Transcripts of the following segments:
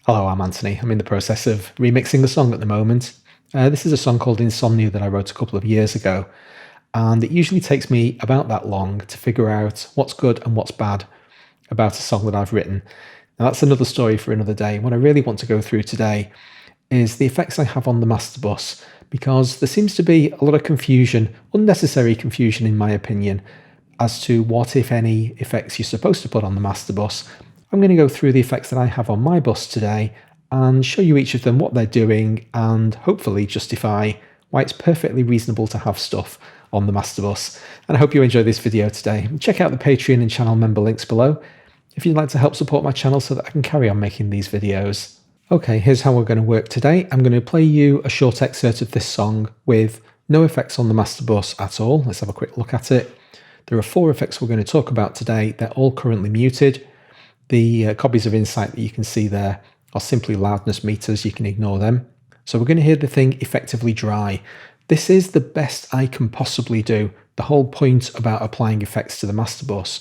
Hello, I'm Anthony. I'm in the process of remixing a song at the moment. This is a song called Insomnia that I wrote a couple of years ago, and it usually takes me about that long to figure out what's good and what's bad about a song that I've written. Now, that's another story for another day. What I really want to go through today is the effects I have on the master bus, because there seems to be a lot of confusion, unnecessary confusion in my opinion, as to what, if any, effects you're supposed to put on the master bus. I'm going to go through the effects that I have on my bus today and show you each of them, what they're doing, and hopefully justify why it's perfectly reasonable to have stuff on the master bus. And I hope you enjoy this video today. Check out the Patreon and channel member links below if you'd like to help support my channel so that I can carry on making these videos. Okay, here's how we're going to work today. I'm going to play you a short excerpt of this song with no effects on the master bus at all. Let's have a quick look at it. There are 4 effects we're going to talk about today. They're all currently muted. The copies of Insight that you can see there are simply loudness meters. You can ignore them. So we're going to hear the thing effectively dry. This is the best I can possibly do. The whole point about applying effects to the master bus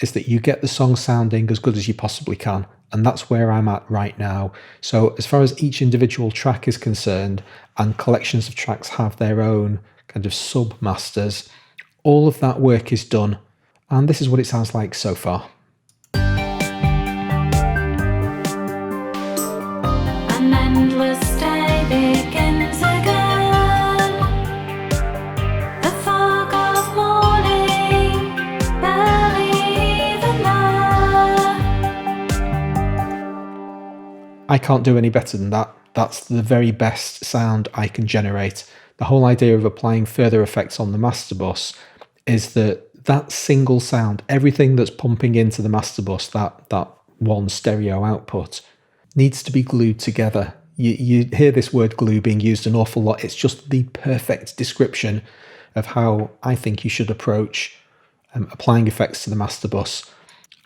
is that you get the song sounding as good as you possibly can. And that's where I'm at right now. So as far as each individual track is concerned, and collections of tracks have their own kind of sub-masters, all of that work is done. And this is what it sounds like so far. An endless day begins again. The fog of morning, barely even there. I can't do any better than that. That's the very best sound I can generate. The whole idea of applying further effects on the master bus is that single sound, everything that's pumping into the master bus, that one stereo output, needs to be glued together. You hear this word glue being used an awful lot. It's just the perfect description of how I think you should approach applying effects to the master bus.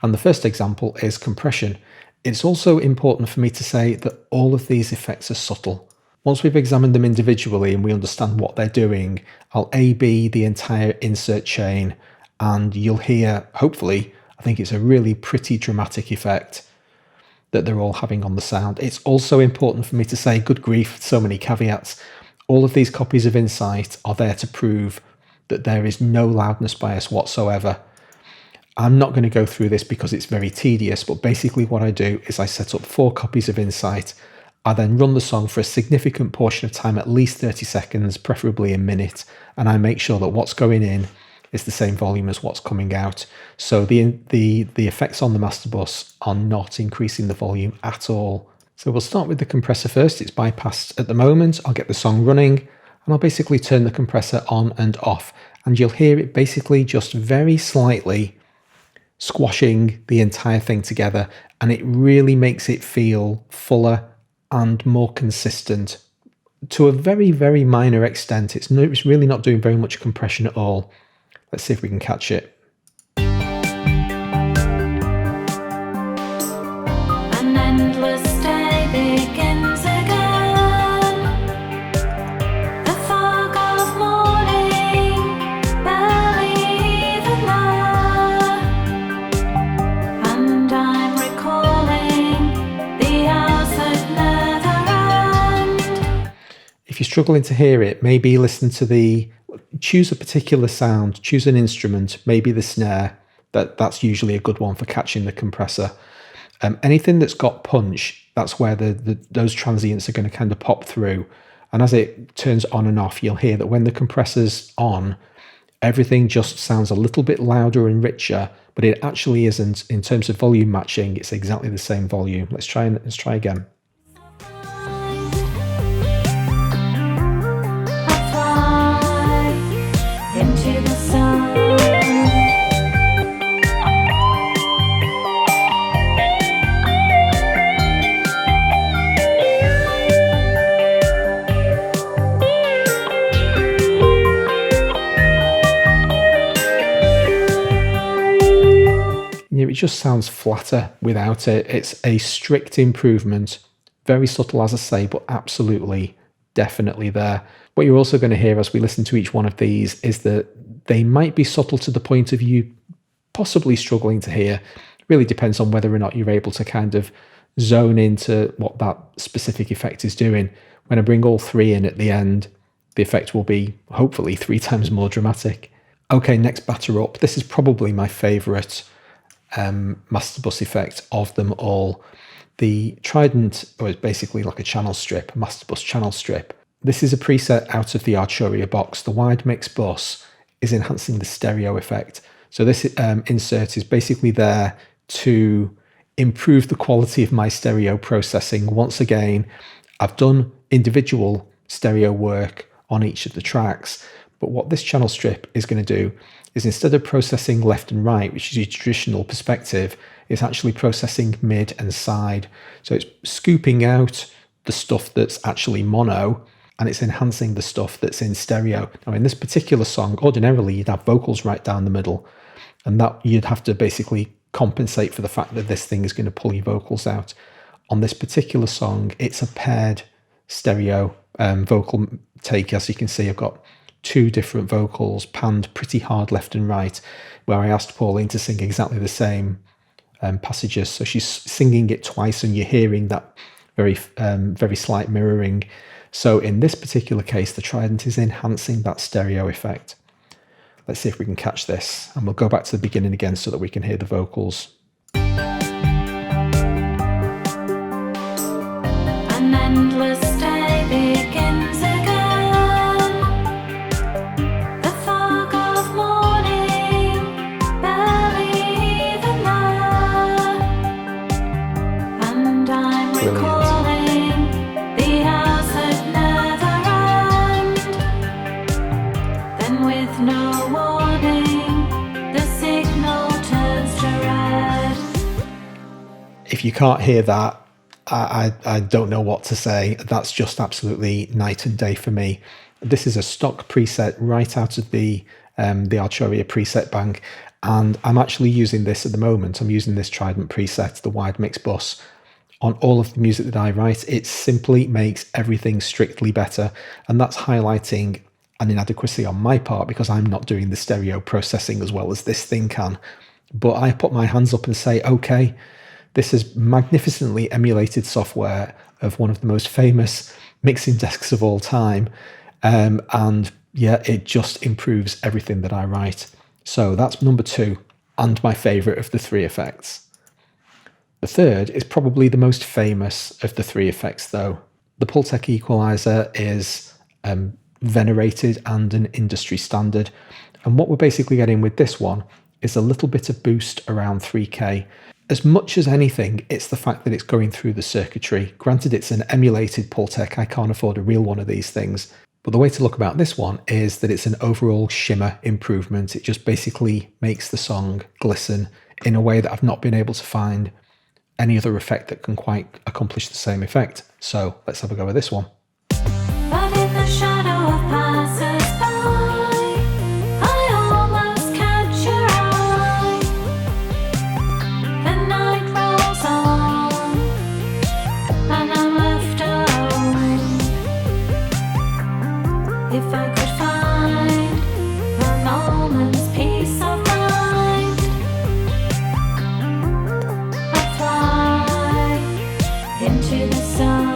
And the first example is compression. It's also important for me to say that all of these effects are subtle. Once we've examined them individually and we understand what they're doing, I'll A/B the entire insert chain and you'll hear, hopefully, I think it's a really pretty dramatic effect that they're all having on the sound. It's also important for me to say, good grief, so many caveats. All of these copies of Insight are there to prove that there is no loudness bias whatsoever. I'm not going to go through this because it's very tedious, but basically what I do is I set up 4 copies of Insight. I then run the song for a significant portion of time, at least 30 seconds, preferably a minute, and I make sure that what's going in is the same volume as what's coming out. So the effects on the master bus are not increasing the volume at all. So we'll start with the compressor first. It's bypassed at the moment. I'll get the song running and I'll basically turn the compressor on and off, and you'll hear it basically just very slightly squashing the entire thing together, and it really makes it feel fuller and more consistent to a very, very minor extent. It's really not doing very much compression at all. Let's see if we can catch it. An endless day begins again. The fog of morning, barely even there. And I'm recalling the hours that never end. If you're struggling to hear it, maybe listen to choose a particular sound, choose an instrument, maybe the snare. That's usually a good one for catching the compressor. Anything that's got punch, that's where those transients are going to kind of pop through. And as it turns on and off, you'll hear that when the compressor's on, everything just sounds a little bit louder and richer, but it actually isn't. In terms of volume matching, it's exactly the same volume. Let's try again. Into the sun. Yeah, it just sounds flatter without it. It's a strict improvement. Very subtle, as I say, but absolutely, definitely there. What you're also going to hear as we listen to each one of these is that they might be subtle to the point of you possibly struggling to hear. Really depends on whether or not you're able to kind of zone into what that specific effect is doing. When I bring all three in at the end, the effect will be hopefully 3 times more dramatic. Okay, next batter up. This is probably my favourite master bus effect of them all. The Trident was basically like a channel strip, a master bus channel strip. This is a preset out of the Arturia box. The wide mix bus is enhancing the stereo effect. So this insert is basically there to improve the quality of my stereo processing. Once again, I've done individual stereo work on each of the tracks, but what this channel strip is going to do is, instead of processing left and right, which is your traditional perspective, it's actually processing mid and side. So it's scooping out the stuff that's actually mono, and it's enhancing the stuff that's in stereo. Now, in this particular song, ordinarily you'd have vocals right down the middle, and that you'd have to basically compensate for the fact that this thing is going to pull your vocals out. On this particular song, it's a paired stereo vocal take. As you can see, I've got 2 different vocals panned pretty hard left and right, where I asked Pauline to sing exactly the same passages. So she's singing it twice, and you're hearing that very slight mirroring. So in this particular case, the Trident is enhancing that stereo effect. Let's see if we can catch this, and we'll go back to the beginning again so that we can hear the vocals. An endless day begins again. The fog of morning, barely even there. And I'm Brilliant. recalling the hours that never end. Then with no warning, the signal turns to red. If you can't hear that, I don't know what to say. That's just absolutely night and day for me. This is a stock preset right out of the Arturia preset bank, and I'm actually using this at the moment. I'm using this Trident preset, the wide mix bus, on all of the music that I write. It simply makes everything strictly better, and that's highlighting an inadequacy on my part because I'm not doing the stereo processing as well as this thing can. But I put my hands up and say, okay, this is magnificently emulated software of one of the most famous mixing desks of all time. And yeah, it just improves everything that I write. So that's number 2, and my favourite of the 3 effects. The third is probably the most famous of the 3 effects, though. The Pultec Equalizer is venerated and an industry standard. And what we're basically getting with this one is a little bit of boost around 3K. As much as anything, it's the fact that it's going through the circuitry. Granted, it's an emulated Pultec. I can't afford a real one of these things. But the way to look about this one is that it's an overall shimmer improvement. It just basically makes the song glisten in a way that I've not been able to find any other effect that can quite accomplish the same effect. So let's have a go with this one. But in the shadow of passers-by, I almost catch your eye. The night rolls on, and I'm left alone. If I could find a moment's peace of mind, I'd fly into the sun.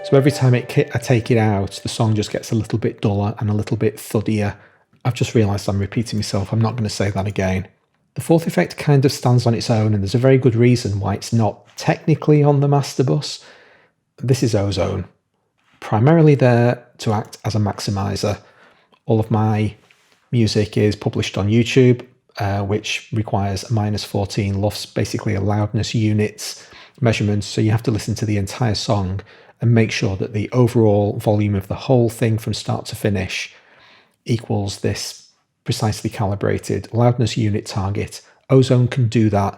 So every time I take it out, the song just gets a little bit duller and a little bit thuddier. I've just realised I'm repeating myself. I'm not going to say that again. The fourth effect kind of stands on its own, and there's a very good reason why it's not technically on the master bus. This is Ozone, primarily there to act as a maximizer. All of my music is published on YouTube, which requires a -14 LUFS, basically a loudness units measurement. So you have to listen to the entire song and make sure that the overall volume of the whole thing from start to finish equals this precisely calibrated loudness unit target. Ozone can do that.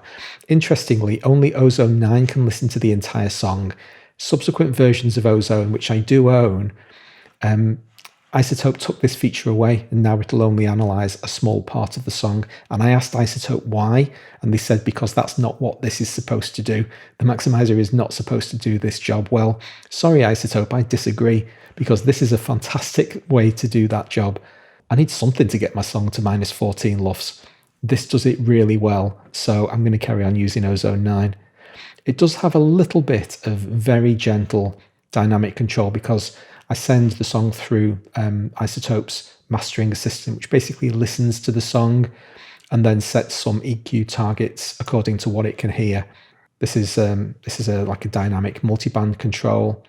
Interestingly, only Ozone 9 can listen to the entire song. Subsequent versions of Ozone, which I do own, Isotope took this feature away, and now it'll only analyze a small part of the song. And I asked Isotope why, and they said because that's not what this is supposed to do. The maximizer is not supposed to do this job. Well, sorry Isotope, I disagree, because this is a fantastic way to do that job. I need something to get my song to minus 14 LUFS. This does it really well, so I'm going to carry on using Ozone 9. It does have a little bit of very gentle dynamic control because I send the song through Isotope's mastering assistant, which basically listens to the song and then sets some EQ targets according to what it can hear. This is like a dynamic multiband control,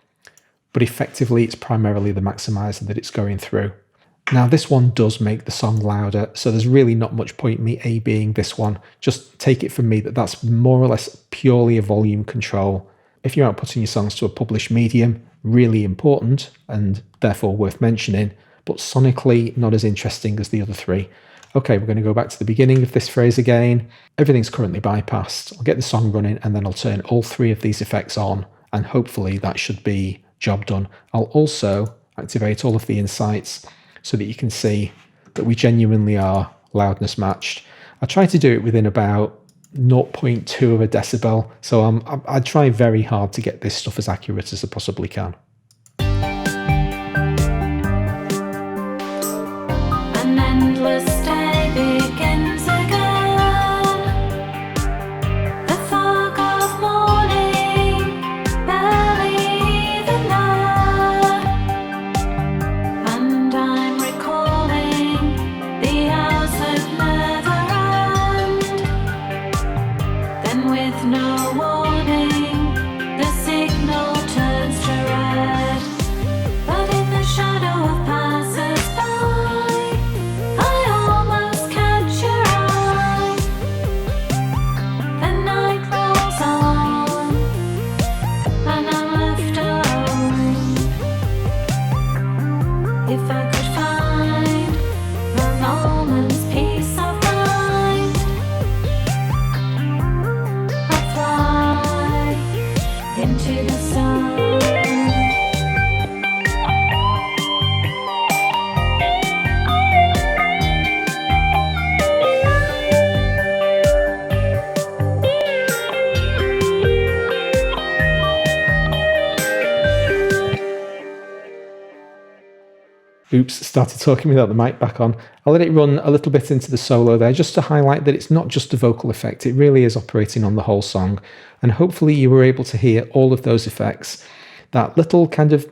but effectively it's primarily the maximizer that it's going through. Now this one does make the song louder, so there's really not much point me A-Bing this one. Just take it from me that that's more or less purely a volume control. If you're outputting your songs to a published medium, really important and therefore worth mentioning, but sonically not as interesting as the other three. Okay, we're going to go back to the beginning of this phrase again. Everything's currently bypassed. I'll get the song running and then I'll turn all three of these effects on, and hopefully that should be job done. I'll also activate all of the insights so that you can see that we genuinely are loudness matched. I try to do it within about 0.2 of a decibel, so I try very hard to get this stuff as accurate as I possibly can. An endless day begins again. The fog of morning, barely even there. And I'm recalling the hours that never end. Then with no warning, the signal turns to red. But in the shadow of passers-by, I almost catch your eye. The night rolls on, and I'm left alone. If I could find a moment's peace of mind, I'd fly into the sun. Oops, started talking without the mic back on. I'll let it run a little bit into the solo there just to highlight that it's not just a vocal effect, it really is operating on the whole song. And hopefully you were able to hear all of those effects. That little kind of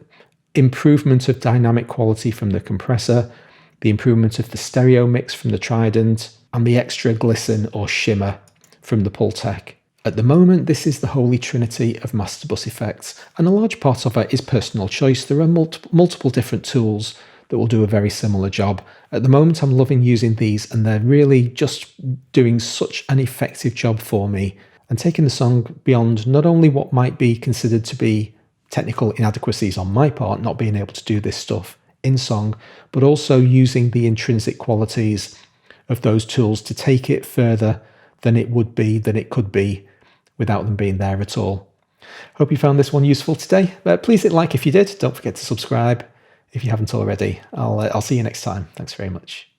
improvement of dynamic quality from the compressor, the improvement of the stereo mix from the Trident, and the extra glisten or shimmer from the Pultec. At the moment, this is the holy trinity of master bus effects, and a large part of it is personal choice. There are multiple different tools that will do a very similar job. At the moment, I'm loving using these, and they're really just doing such an effective job for me and taking the song beyond not only what might be considered to be technical inadequacies on my part, not being able to do this stuff in song, but also using the intrinsic qualities of those tools to take it further than it could be without them being there at all. Hope you found this one useful today. Please hit like if you did. Don't forget to subscribe if you haven't already. I'll see you next time. Thanks very much.